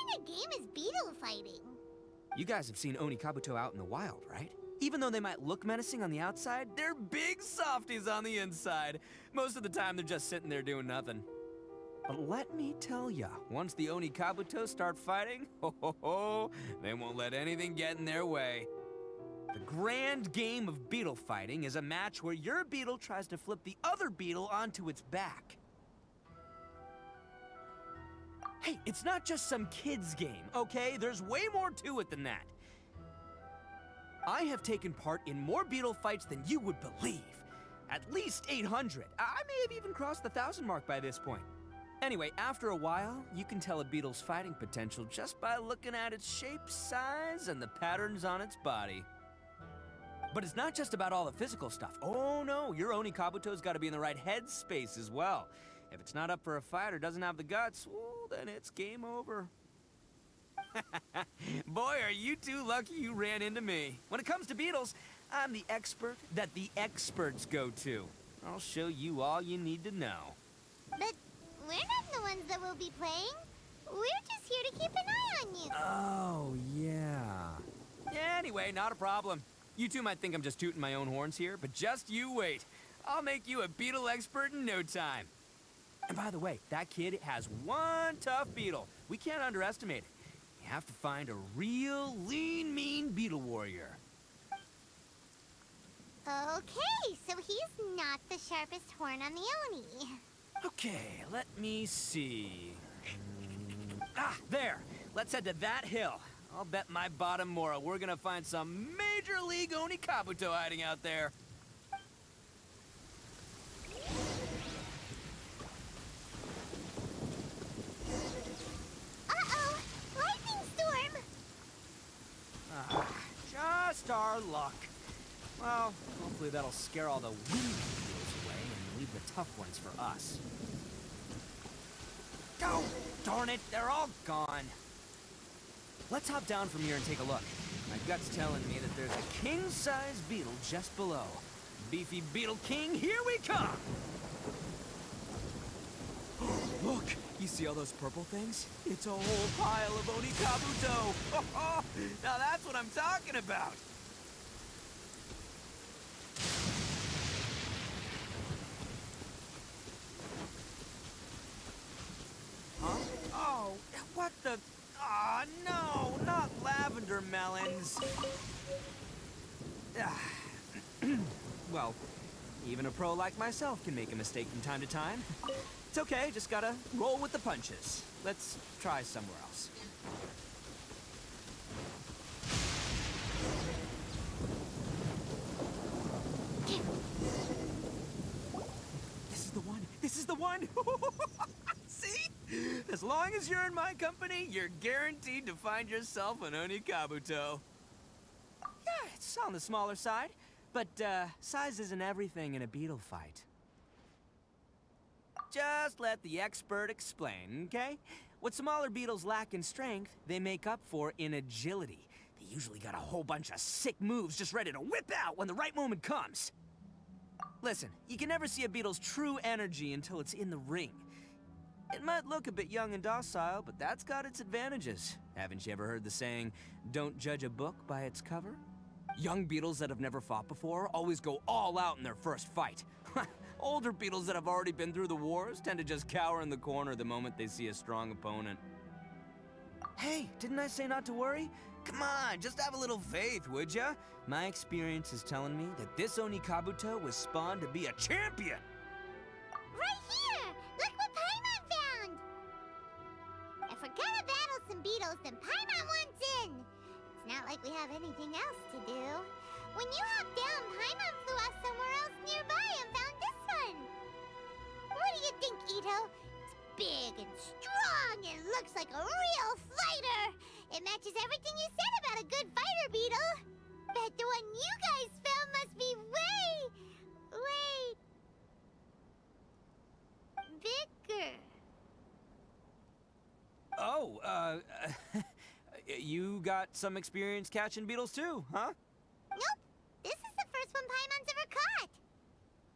kind of game is beetle fighting? You guys have seen Onikabuto out in the wild, right? Even though they might look menacing on the outside, they're big softies on the inside. Most of the time, they're just sitting there doing nothing. But let me tell ya, once the Onikabuto start fighting, they won't let anything get in their way. The grand game of beetle fighting is a match where your beetle tries to flip the other beetle onto its back. Hey, it's not just some kid's game, okay? There's way more to it than that. I have taken part in more beetle fights than you would believe. At least 800. I may have even crossed the 1,000 mark by this point. Anyway, after a while, you can tell a beetle's fighting potential just by looking at its shape, size, and the patterns on its body. But it's not just about all the physical stuff. Oh no, your Onikabuto's got to be in the right headspace as well. If it's not up for a fight or doesn't have the guts, well, then it's game over. Boy, are you two lucky you ran into me. When it comes to beetles, I'm the expert that the experts go to. I'll show you all you need to know. But we're not the ones that will be playing. We're just here to keep an eye on you. Oh, yeah. Anyway, not a problem. You two might think I'm just tooting my own horns here, but just you wait. I'll make you a beetle expert in no time. And by the way, that kid has one tough beetle. We can't underestimate it. You have to find a real lean, mean beetle warrior. Okay, so he's not the sharpest horn on the Oni. Okay, let me see. There. Let's head to that hill. I'll bet my bottom moral we're gonna find some major league Onikabuto hiding out there. Uh-oh! Lightning storm! Just our luck. Well, hopefully that'll scare all the weak beetles away and leave the tough ones for us. Oh, darn it, they're all gone. Let's hop down from here and take a look. My gut's telling me that there's a king-size beetle just below. Beefy Beetle King, here we come! Look, you see all those purple things? It's a whole pile of Onikabuto! Now that's what I'm talking about! Huh? Oh, what the... Aw, no, not lavender melons. Well, even a pro like myself can make a mistake from time to time. It's okay, just gotta roll with the punches. Let's try somewhere else. This is the one! This is the one! See? As long as you're in my company, you're guaranteed to find yourself an Onikabuto. Yeah, it's on the smaller side, but size isn't everything in a beetle fight. Just let the expert explain, okay? What smaller beetles lack in strength, they make up for in agility. They usually got a whole bunch of sick moves just ready to whip out when the right moment comes. Listen, you can never see a beetle's true energy until it's in the ring. It might look a bit young and docile, but that's got its advantages. Haven't you ever heard the saying, don't judge a book by its cover? Young beetles that have never fought before always go all out in their first fight. Older beetles that have already been through the wars tend to just cower in the corner the moment they see a strong opponent. Hey, didn't I say not to worry? Come on, just have a little faith, would ya? My experience is telling me that this Onikabuto was spawned to be a champion! Right here! Look what Paimon found! If we're gonna battle some beetles, then Paimon wants in! It's not like we have anything else to do. When you hopped down, Paimon flew off somewhere else nearby and found this one! What do you think, Ito? It's big and strong and looks like a real fighter! It matches everything you said about a good fighter, Beetle! Bet the one you guys found must be bigger. Oh, you got some experience catching beetles too, huh? Nope. This is the first one Paimon's ever caught.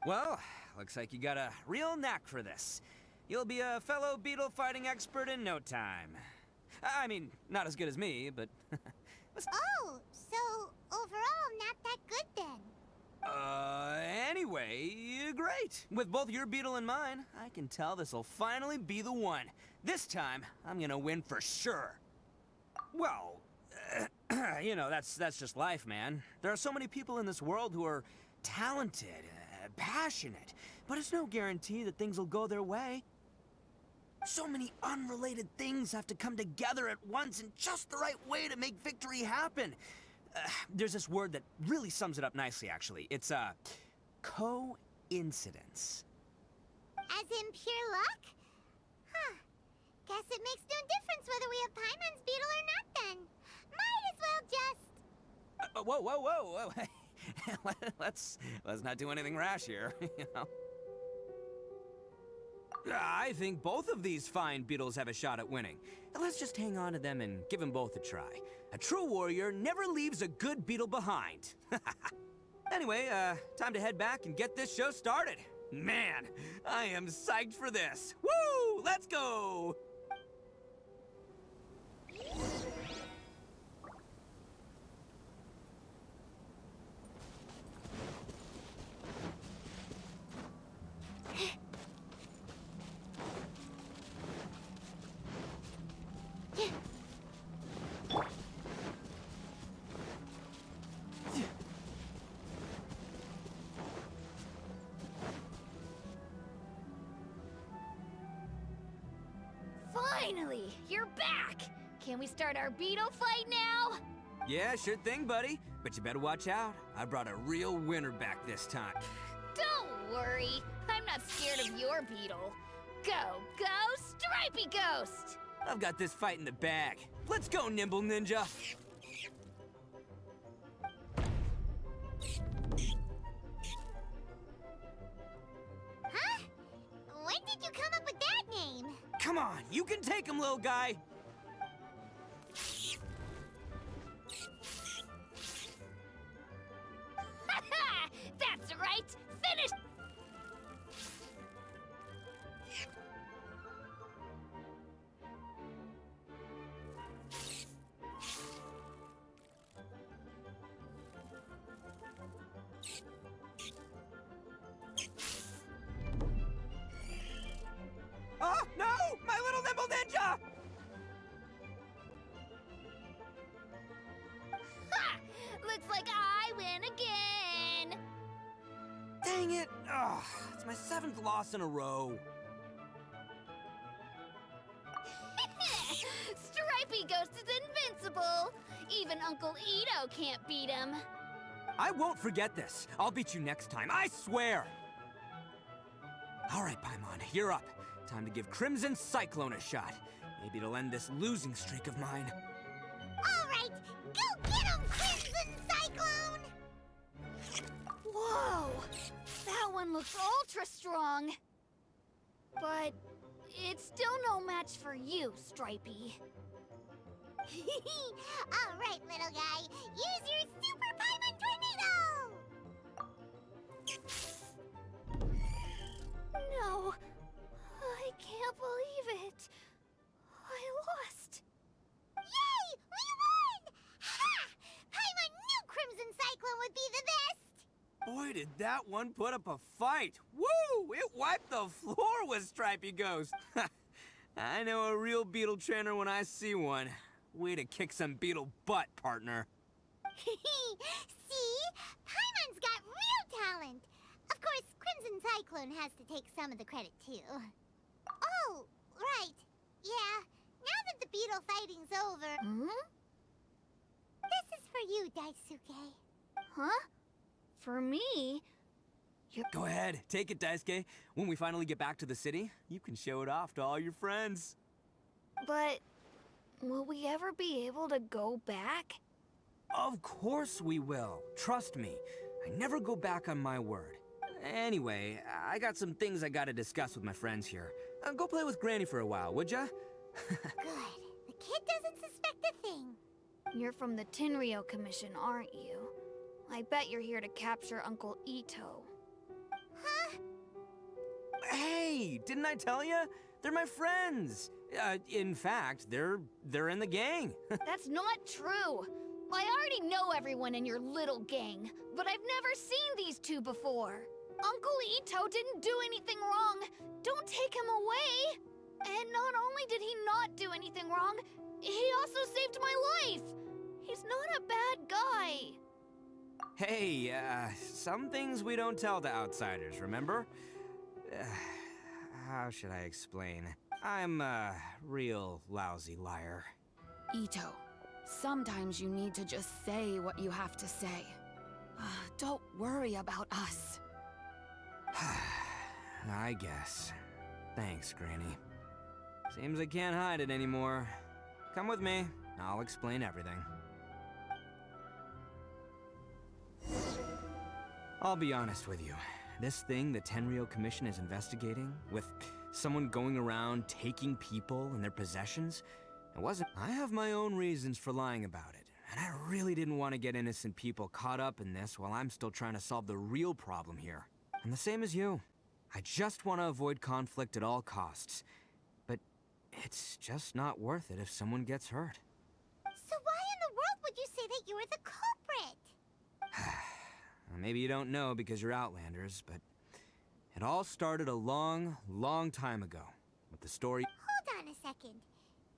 Well, looks like you got a real knack for this. You'll be a fellow beetle fighting expert in no time. I mean, not as good as me, but... Oh, so overall not that good then. Anyway, great. With both your beetle and mine, I can tell this'll finally be the one. This time, I'm gonna win for sure. Well, you know, that's just life, man. There are so many people in this world who are talented, passionate, but it's no guarantee that things will go their way. So many unrelated things have to come together at once in just the right way to make victory happen. There's this word that really sums it up nicely, actually. It's, coincidence. As in pure luck? Huh. Guess it makes no difference whether we have Paimon's beetle or not then. Might as well just... Whoa. let's not do anything rash here, you know? I think both of these fine beetles have a shot at winning. Let's just hang on to them and give them both a try. A true warrior never leaves a good beetle behind. Anyway, time to head back and get this show started. Man, I am psyched for this. Woo! Let's go! Finally, you're back! Can we start our beetle fight now? Yeah, sure thing, buddy. But you better watch out. I brought a real winner back this time. Don't worry, I'm not scared of your beetle. Go, Stripey Ghost! I've got this fight in the bag. Let's go, Nimble Ninja! Huh? When did you come up with that name? Come on, you can take him, little guy! That's right! Finish! Oh, no! My little Nimble Ninja! Ha! Looks like I win again! Dang it! Ugh, it's my 7th loss in a row. Stripey Ghost is invincible! Even Uncle Ito can't beat him. I won't forget this. I'll beat you next time, I swear! All right, Paimon, you're up. Time to give Crimson Cyclone a shot. Maybe it'll end this losing streak of mine. All right, go get him, Crimson Cyclone! Whoa! That one looks ultra strong. But it's still no match for you, Stripey. All right, little guy, use your Super Paimon Tornado! No, I can't believe it. I lost. Yay! We won! Ha! Paimon knew Crimson Cyclone would be the best! Boy, did that one put up a fight. Woo! It wiped the floor with Stripey Ghost. I know a real beetle trainer when I see one. Way to kick some beetle butt, partner. See? Paimon's got real talent. Of course, Crimson Cyclone has to take some of the credit, too. Oh, right. Yeah, now that the beetle fighting's over... Hmm? This is for you, Daisuke. Huh? For me? Go ahead, take it, Daisuke. When we finally get back to the city, you can show it off to all your friends. But will we ever be able to go back? Of course we will. Trust me. I never go back on my word. Anyway, I got some things I gotta discuss with my friends here. Go play with Granny for a while, would ya? Good. The kid doesn't suspect a thing. You're from the Tenryo Commission, aren't you? I bet you're here to capture Uncle Ito. Huh? Hey, didn't I tell ya? They're my friends. In fact, they're in the gang. That's not true. I already know everyone in your little gang, but I've never seen these two before. Uncle Ito didn't do anything wrong. Don't take him away. And not only did he not do anything wrong, he also saved my life. He's not a bad guy. Hey, some things we don't tell to outsiders, remember? How should I explain? I'm a real lousy liar. Ito, sometimes you need to just say what you have to say. Don't worry about us. I guess. Thanks, Granny. Seems I can't hide it anymore. Come with me. I'll explain everything. I'll be honest with you. This thing the Tenryo Commission is investigating, with someone going around taking people and their possessions, it wasn't. I have my own reasons for lying about it, and I really didn't want to get innocent people caught up in this while I'm still trying to solve the real problem here. I'm the same as you. I just want to avoid conflict at all costs. But it's just not worth it if someone gets hurt. So why in the world would you say that you were the culprit? Maybe you don't know because you're Outlanders, but it all started a long, long time ago with the story. Hold on a second.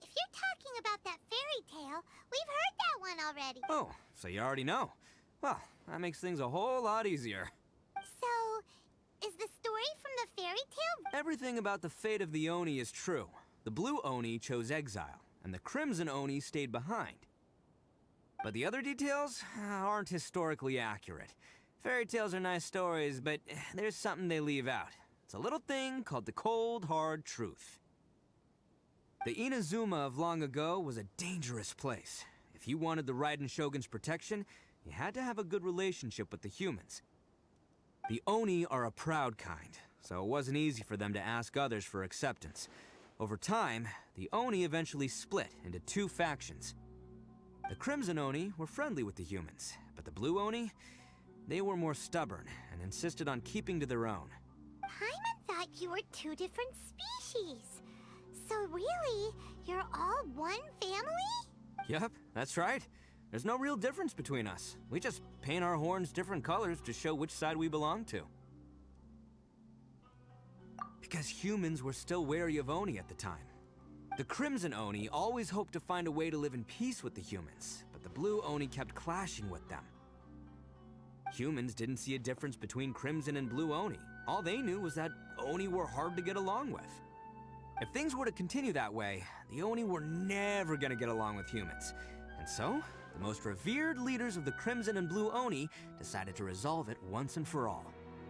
If you're talking about that fairy tale, we've heard that one already. Oh, so you already know. Well, that makes things a whole lot easier. So, is the story from the fairy tale? Everything about the fate of the Oni is true. The Blue Oni chose exile, and the Crimson Oni stayed behind. But the other details aren't historically accurate. Fairy tales are nice stories, but there's something they leave out. It's a little thing called the cold, hard truth. The Inazuma of long ago was a dangerous place. If you wanted the Raiden Shogun's protection, you had to have a good relationship with the humans. The Oni are a proud kind, so it wasn't easy for them to ask others for acceptance. Over time, the Oni eventually split into two factions. The Crimson Oni were friendly with the humans, but the Blue Oni, they were more stubborn and insisted on keeping to their own. Paimon thought you were two different species. So really, you're all one family? Yep, that's right. There's no real difference between us. We just paint our horns different colors to show which side we belong to. Because humans were still wary of Oni at the time. The Crimson Oni always hoped to find a way to live in peace with the humans, but the Blue Oni kept clashing with them. Humans didn't see a difference between Crimson and Blue Oni. All they knew was that Oni were hard to get along with. If things were to continue that way, the Oni were never gonna get along with humans. And so, the most revered leaders of the Crimson and Blue Oni decided to resolve it once and for all.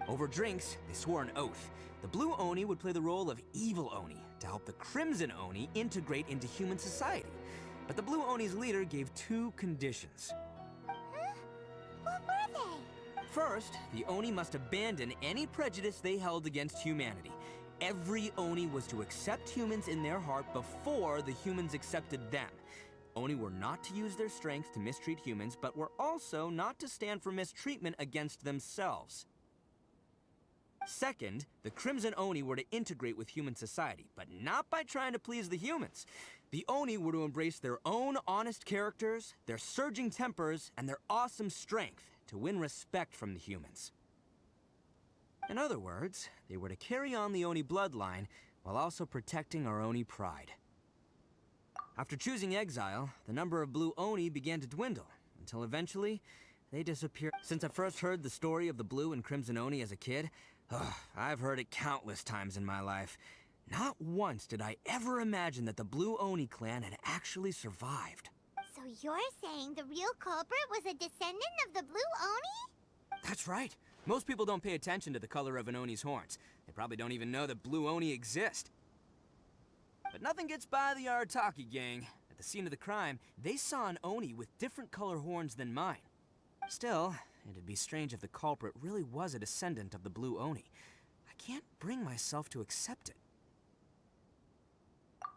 Over drinks, they swore an oath. The Blue Oni would play the role of evil Oni to help the Crimson Oni integrate into human society. But the Blue Oni's leader gave two conditions. Huh? What were they? First, the Oni must abandon any prejudice they held against humanity. Every Oni was to accept humans in their heart before the humans accepted them. Oni were not to use their strength to mistreat humans, but were also not to stand for mistreatment against themselves. Second, the Crimson Oni were to integrate with human society, but not by trying to please the humans. The Oni were to embrace their own honest characters, their surging tempers, and their awesome strength to win respect from the humans. In other words, they were to carry on the Oni bloodline while also protecting our Oni pride. After choosing exile, the number of Blue Oni began to dwindle, until eventually, they disappeared. Since I first heard the story of the Blue and Crimson Oni as a kid, I've heard it countless times in my life. Not once did I ever imagine that the Blue Oni clan had actually survived. So you're saying the real culprit was a descendant of the Blue Oni? That's right. Most people don't pay attention to the color of an Oni's horns. They probably don't even know that Blue Oni exist. But nothing gets by the Arataki gang. At the scene of the crime, they saw an Oni with different color horns than mine. Still, it'd be strange if the culprit really was a descendant of the Blue Oni. I can't bring myself to accept it.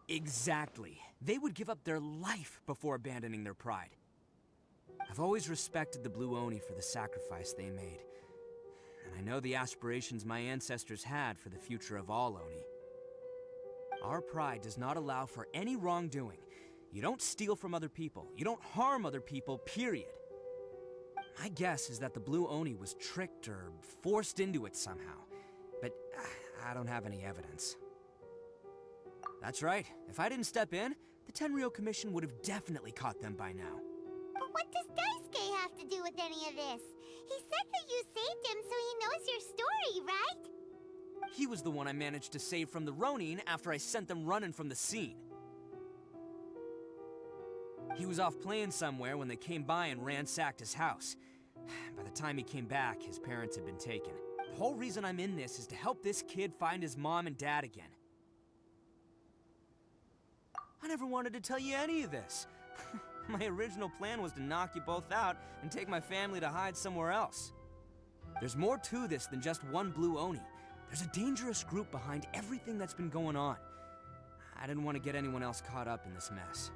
Exactly. They would give up their life before abandoning their pride. I've always respected the Blue Oni for the sacrifice they made. And I know the aspirations my ancestors had for the future of all Oni. Our pride does not allow for any wrongdoing. You don't steal from other people. You don't harm other people, period. My guess is that the Blue Oni was tricked or forced into it somehow. But I don't have any evidence. That's right. If I didn't step in, the Tenryou Commission would have definitely caught them by now. But what does Daisuke have to do with any of this? He said that you saved him so he knows your story, right? He was the one I managed to save from the Ronin after I sent them running from the scene. He was off playing somewhere when they came by and ransacked his house. By the time he came back, his parents had been taken. The whole reason I'm in this is to help this kid find his mom and dad again. I never wanted to tell you any of this. My original plan was to knock you both out and take my family to hide somewhere else. There's more to this than just one Blue Oni. There's a dangerous group behind everything that's been going on. I didn't want to get anyone else caught up in this mess.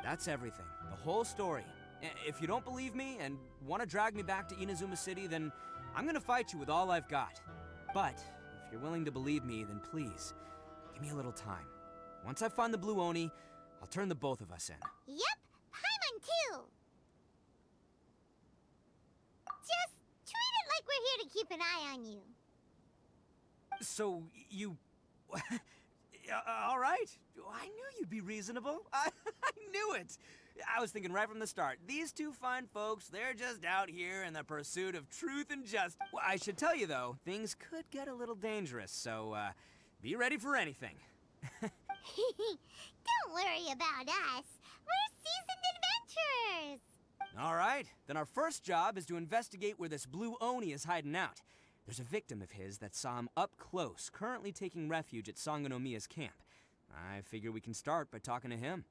That's everything, the whole story. If you don't believe me and want to drag me back to Inazuma City, then I'm gonna fight you with all I've got. But if you're willing to believe me, then please, give me a little time. Once I find the Blue Oni, I'll turn the both of us in. Yep, Paimon too! Just treat it like we're here to keep an eye on you. So, you... all right. I knew you'd be reasonable. I knew it. I was thinking right from the start, these two fine folks, they're just out here in the pursuit of truth and justice. Well, I should tell you, though, things could get a little dangerous, so, be ready for anything. Don't worry about us. We're seasoned adventurers. All right, then our first job is to investigate where this Blue Oni is hiding out. There's a victim of his that saw him up close, currently taking refuge at Sangonomiya's camp. I figure we can start by talking to him.